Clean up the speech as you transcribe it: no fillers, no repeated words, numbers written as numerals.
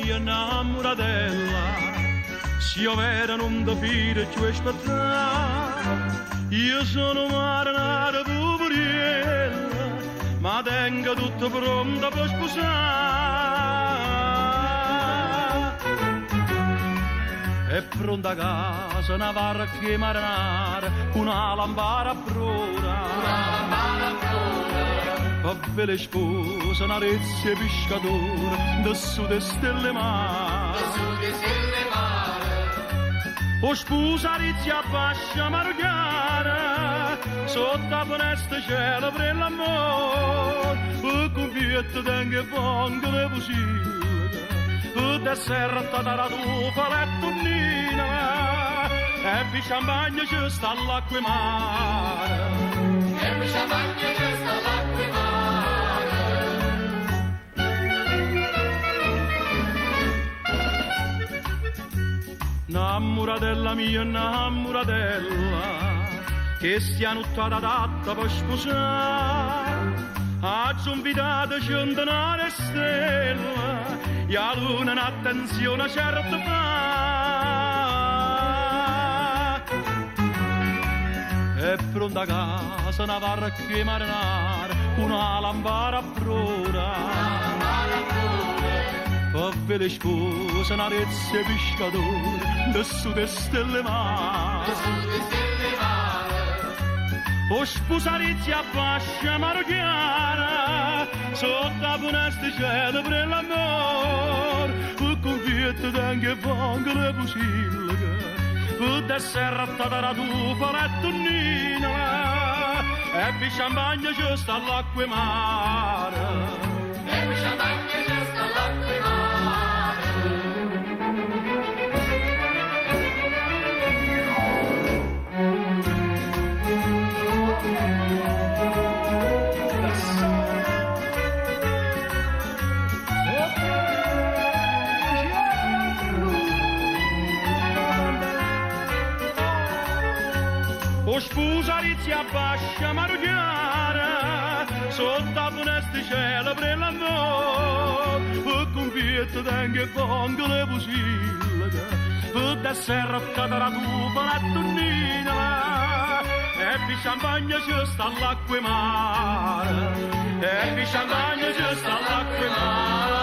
mia innamoratella, se io vera non da fire ci aspettare, io sono marinara poveriella, ma tengo tutto pronto per sposare. È pronta a casa una barca marinara, una lampada a prora. Va belle spose, una rezza pescatore, da su de stelle mare. O sposa rezza bascia marugara, sotto la finestra cielo per l'amore, e con pietto tengo pongo le fusilli, e da serra da tufa le tonnina, e vi champagne ci sta l'acqua mare. E vi champagne ci sta l'acqua mare. Innamoratella mia, innamoratella, che stiano tutta adatta per sposare, ha invitato centinaia stella, e a luna un'attenzione certa fa. È pronta a casa una barca marinara, una lampada a prora. Fa belle spose, una rezza pescatore, da su de stelle mare. O sposa rezza bascia marocchiana, sotto la finestra cielo per l'amore, e con pietto tengo pongo le fusilli, e da serra da tufa le tonnina, e vi champagne ci sta l'acqua mare. E vi champagne ci sta l'acqua mare. O sposa rezza bascia marughiara, sotto la finestra cielo per l'amore, e con pietto tengo pongo le fusilli, e da serra da tufa la tonnina, e vi champagne ci sta l'acqua mare, e vi champagne ci sta l'acqua mare.